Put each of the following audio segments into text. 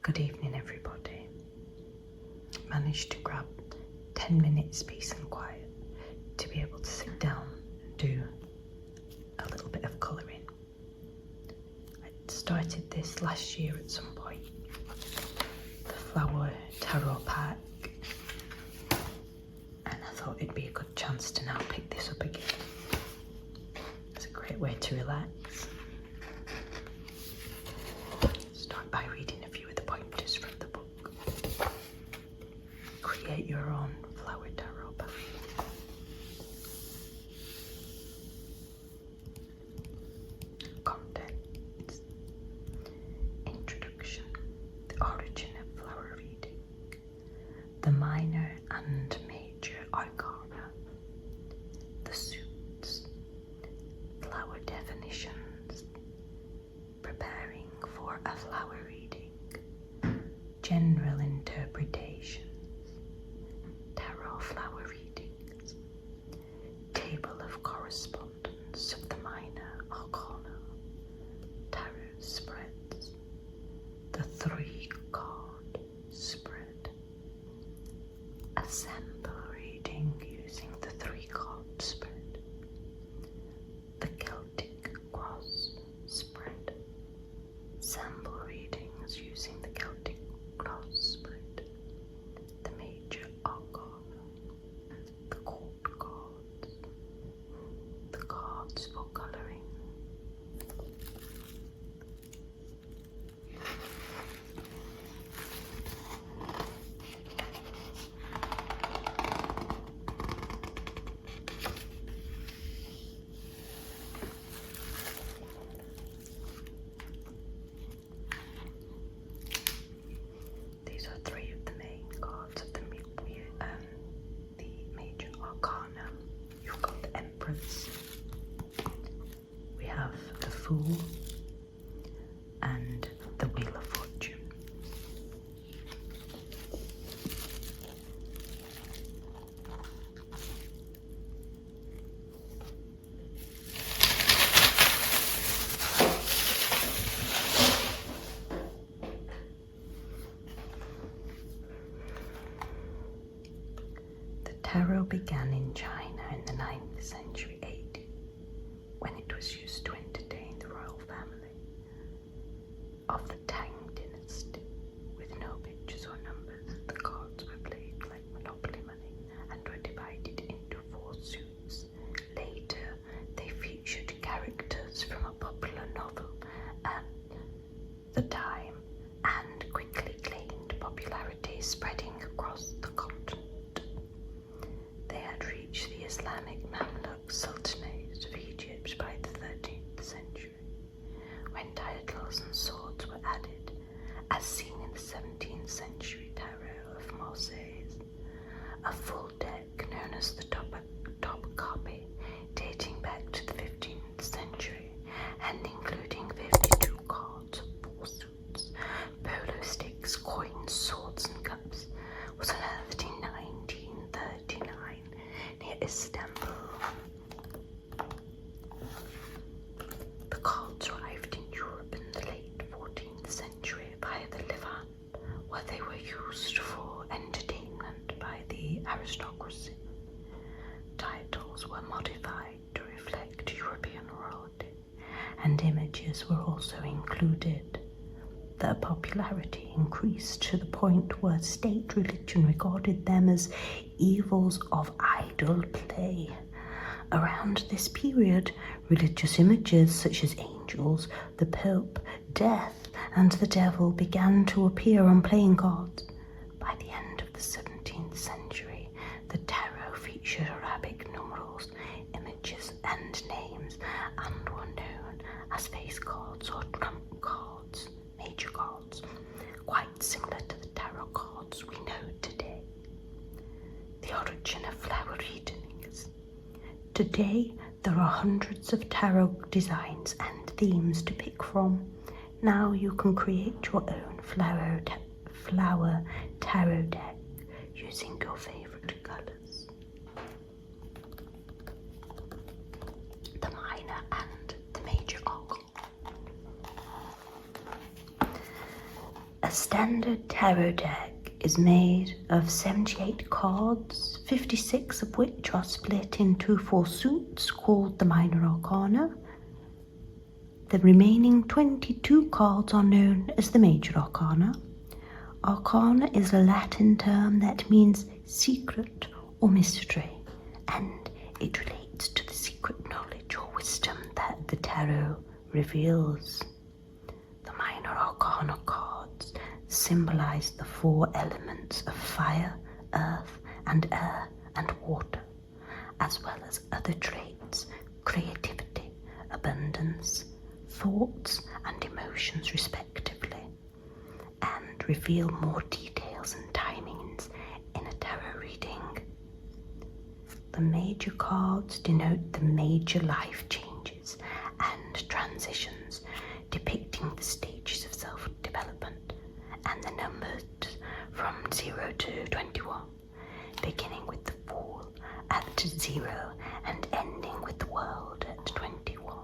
Good evening, everybody. Managed to grab 10 minutes peace and quiet to be able to sit down and do a little bit of colouring. I started this last year at some point, the Flower Tarot Pack, and I thought it'd be a good chance to now pick this up again. It's a great way to relax. Start by reading a few of the pointers from the book. Create your own flower tarot pack. Contents. Introduction. The origin of flower reading. The minor and major arcana. The suits. Flower definitions. Preparing for a flower reading. General interpretations. Tarot flower readings. Table of correspondence of the minor arcana. Tarot spreads. The 3-card spread. A sample reading using the 3-card spread. The Celtic cross spread. Sample readings using the Celtic cross spread. The major arcana. The court cards. The cards for colouring. These are 3 of the main cards of the major arcana. You've got the Empress. We have the Fool and the Wheel of Fortune. The tarot began in China in the 9th century AD, when it was used to entertain the royal family of the Tang dynasty. With no pictures or numbers, the cards were played like Monopoly money and were divided into 4 suits. Later, they featured characters from a popular novel at the time and quickly gained popularity, spreading across the continent. They had reached the Islamic Mamluk Sultanate of Egypt by the 13th century, when titles and swords were added, as seen in the 17th century tarot of Moses. A full deck known as the top copy, dating back to the 15th century and including 52 cards of 4 suits, polo sticks, coins, swords and cups, was unearthed in 1939 near Istanbul. The cards arrived in Europe in the late 14th century via the Levant, where they were used for entertainment by the aristocracy. Titles were modified to reflect European royalty, and images were also included. Their popularity increased to the point where state religion regarded them as evils of idol play. Around this period, religious images such as angels, the Pope, death, and the devil began to appear on playing cards. By the end of the 17th century, the tarot featured Arabic numerals, images, and names, and were known as face cards or trump cards, major cards, quite similar to the tarot cards we know today. The origin of flower readings. Today, there are hundreds of tarot designs and themes to pick from. Now you can create your own flower tarot deck using your favorite colors. The minor and the major arcana. standard tarot deck is made of 78 cards, 56 of which are split into 4 suits called the minor arcana. The remaining 22 cards are known as the major arcana. Arcana is a Latin term that means secret or mystery, and it relates to the secret knowledge or wisdom that the tarot reveals. The minor arcana cards symbolize the 4 elements of fire, earth, and air, and water, as well as other traits, creativity, abundance, thoughts, and emotions respectively, and reveal more details and timings in a tarot reading. The major cards denote the major life changes and transitions, depicting the stages of self-development, and the numbers from 0 to 21, beginning with the Fool at 0 and ending with the World at 21.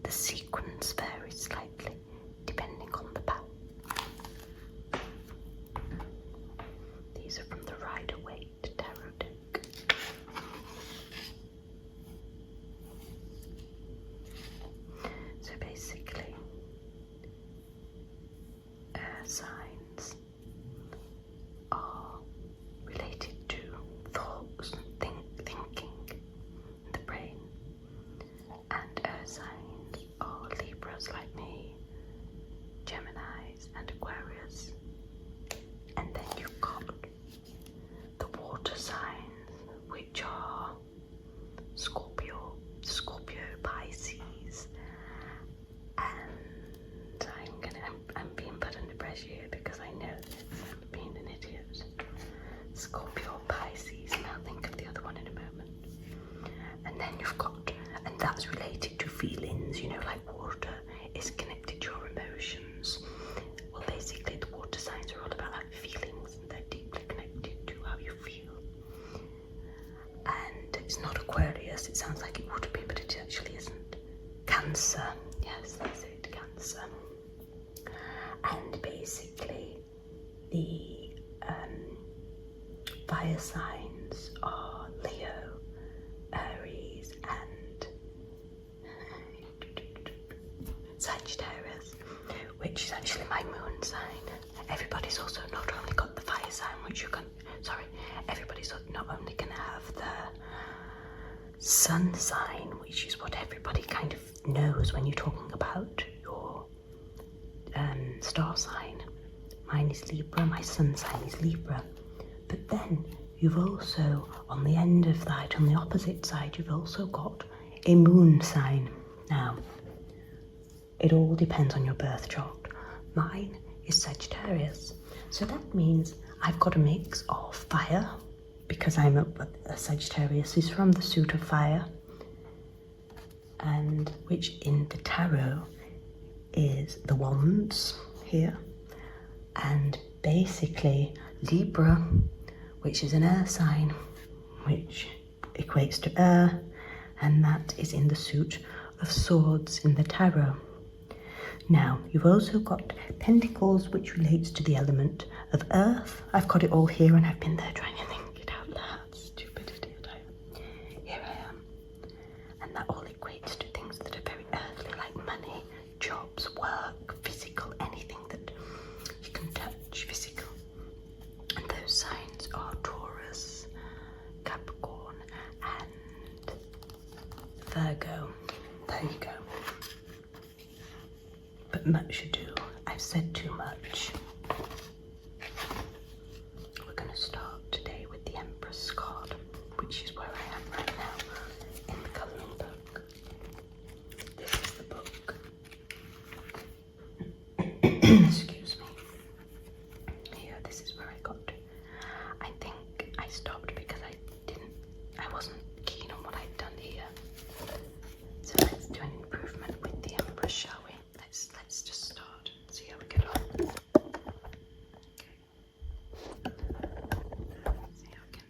The sequence varies slightly depending on the path. These are from the Rider-Waite Tarot deck. So basically, signs are related to thoughts, thinking, the brain, and air signs are Libras like me, Geminis, and Aquarius. And then you've got the water signs, which are Scorpio, Pisces, and I'm being put under pressure here because I know this. I'm being an idiot. Scorpio, Pisces, and I'll think of the other one in a moment. And then you've got, and that's related to feelings, like water is connected to your emotions. Well, basically the water signs are all about feelings, and they're deeply connected to how you feel. And it's not Aquarius, it sounds like it would be, but it actually isn't. Cancer, yes, that's it, Cancer. And basically the fire signs are Leo, Aries, and Sagittarius, which is actually my moon sign. Everybody's also not only got the fire sign, everybody's not only going to have the sun sign, which is what everybody kind of knows when you're talking about your star sign. Mine is Libra, my sun sign is Libra. But then you've also, on the end of that, on the opposite side, you've also got a moon sign. Now, it all depends on your birth chart. Mine is Sagittarius. So that means I've got a mix of fire, because I'm a Sagittarius is from the suit of fire, and which in the tarot is the wands here, and basically Libra, which is an air sign, which equates to air, and that is in the suit of swords in the tarot. Now, you've also got pentacles, which relates to the element of earth. I've got it all here, and I've been there trying to think it out loud. Stupid idiot I am. Here I am. And that all equates to things that are very earthly, like money, jobs, work, physical, anything that you can touch, physical. And those signs are Taurus, Capricorn, and Virgo. There you go. But much ado, I've said too much. We're going to start today with the Empress card, which is where I am right now in the colouring book. This is the book. Excuse me. Here, this is where I got to. I think I stopped because I wasn't keen on what I'd done here. So let's do an improvement with the Empress, shall we? Let's just start and see how we get on. Okay. See how we can.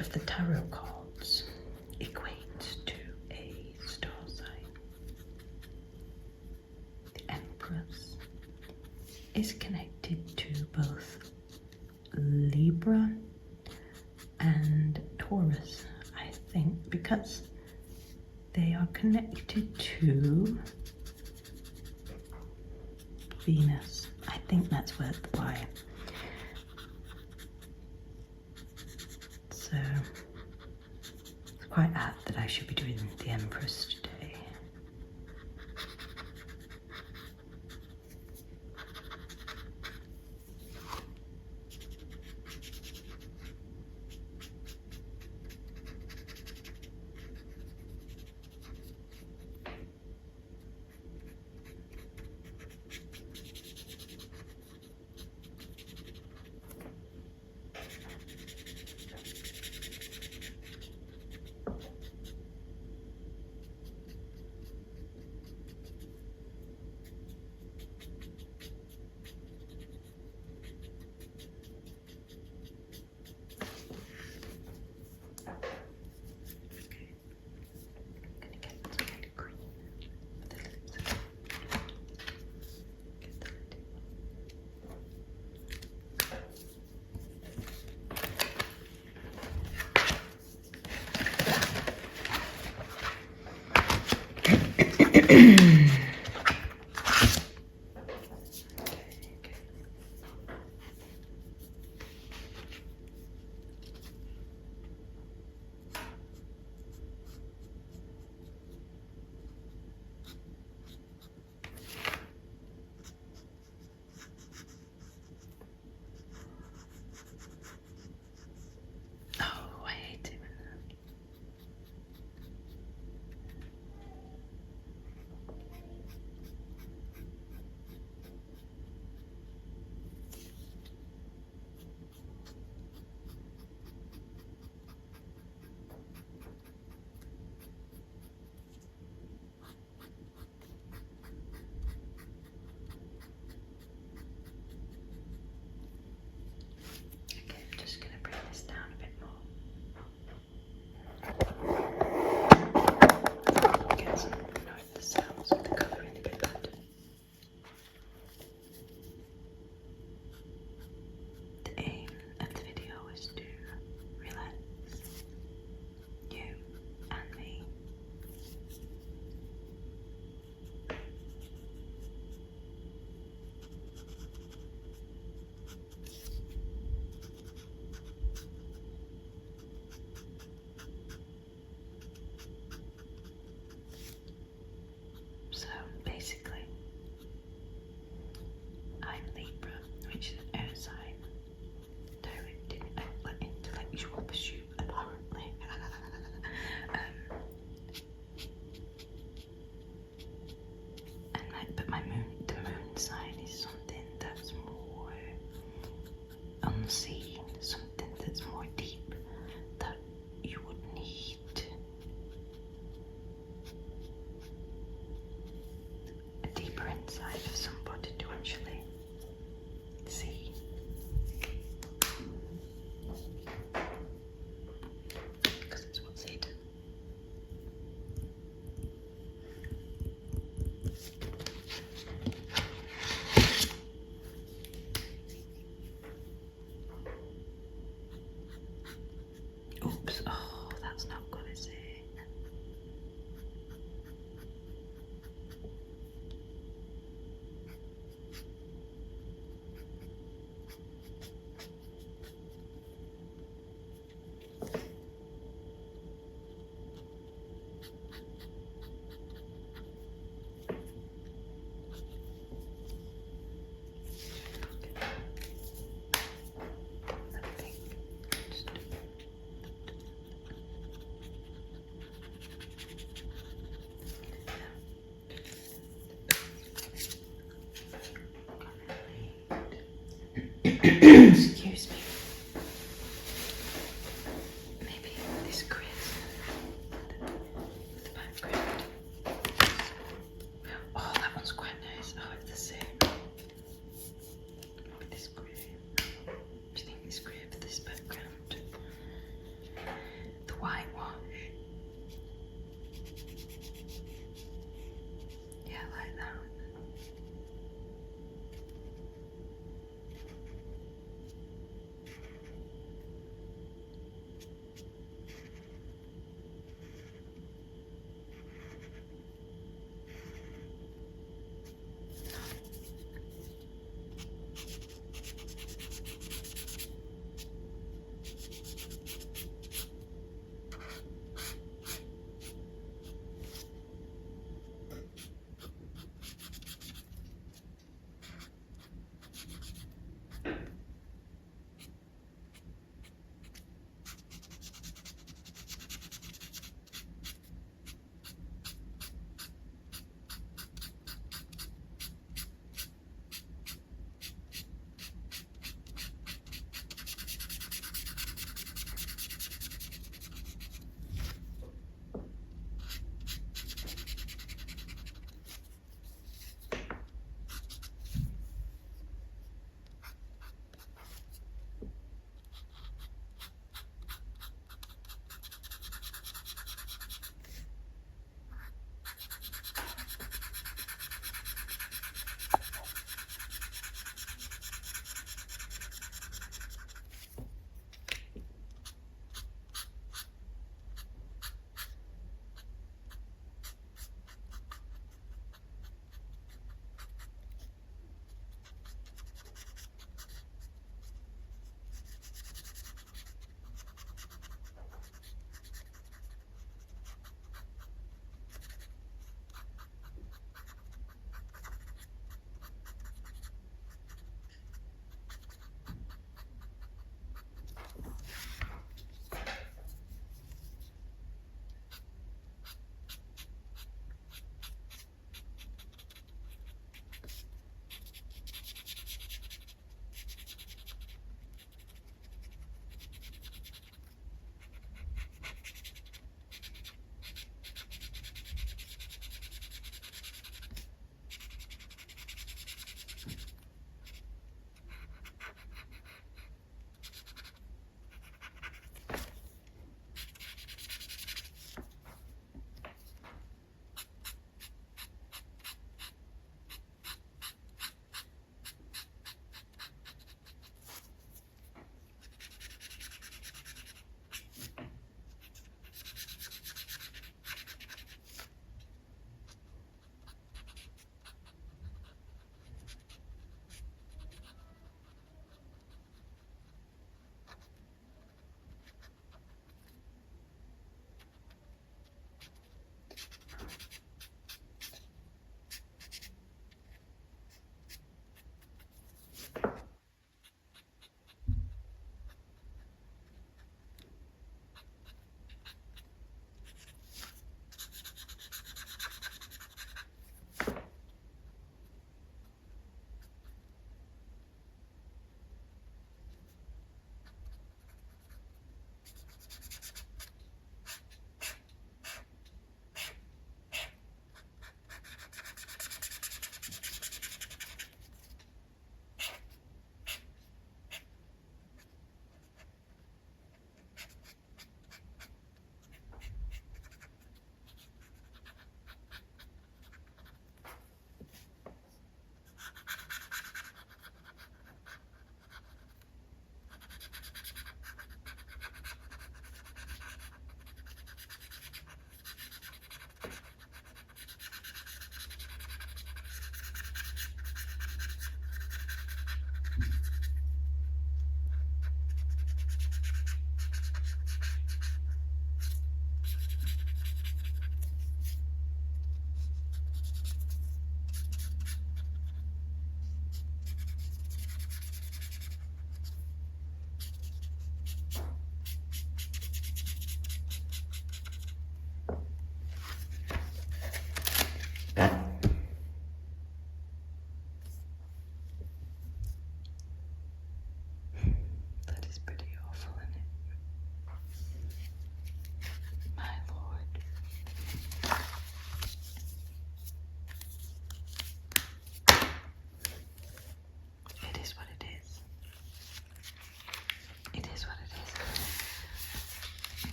of the tarot cards equate to a star sign. The Empress is connected to both Libra and Taurus, I think, because they are connected to Venus. I think that's why. So it's quite apt that I should be doing the Empress today.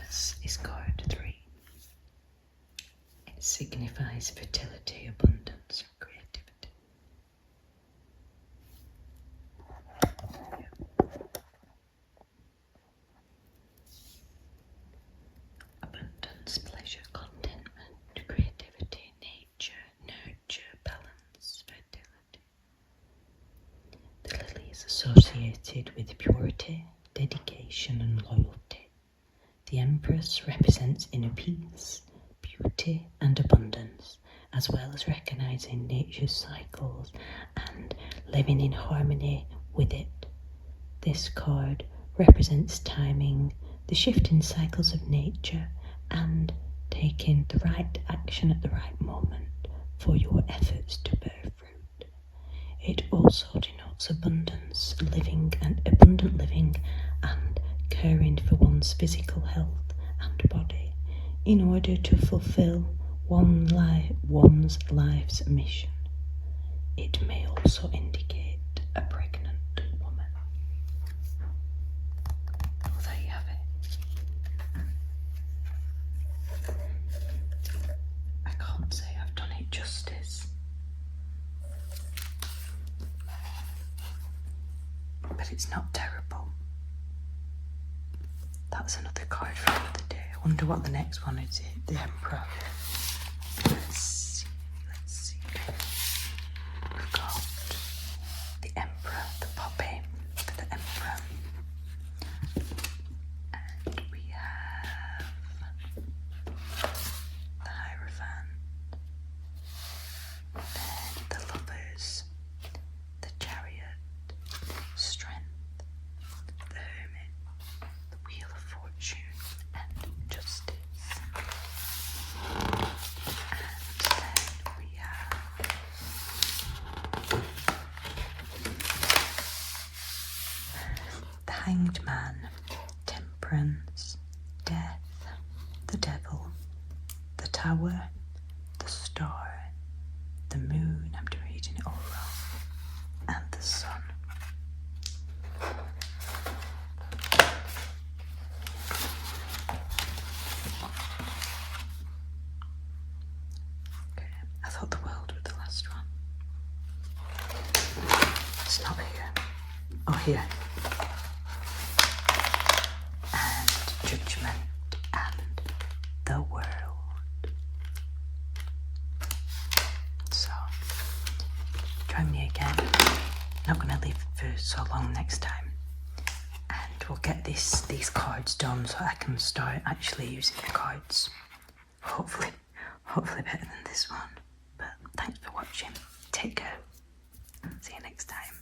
Empress is card 3. It signifies fertility, abundance, and creativity. Abundance, pleasure, contentment, creativity, nature, nurture, balance, fertility. The lily is associated with purity, dedication, and loyalty. The Empress represents inner peace, beauty, and abundance, as well as recognizing nature's cycles and living in harmony with it. This card represents timing, the shifting cycles of nature, and taking the right action at the right moment for your efforts to bear fruit. It also denotes abundant living and caring for one's physical health and body in order to fulfill one's life's mission. It may also indicate a pregnant woman. Well, there you have it. I can't say I've done it justice, but it's not terrible. That's another card for another day. I wonder what the next one is. The Emperor. Let's see. We've got the Emperor, the poppy for the Emperor. And we have the Hierophant. Then the Lovers, the Chariot, Strength, the Hermit, the Wheel of Fortune, and Justice. And then we have the Hanged Man, Temperance, Death, the Devil, the Tower, the Star, the Moon, I'm reading it all wrong, and the Sun. I thought the World was the last one. It's not here. Oh, here. And Judgment and the World. So, join me again. Not going to leave for so long next time. And we'll get these cards done so I can start actually using the cards. Hopefully better than this one. But thanks for watching. Take care. See you next time.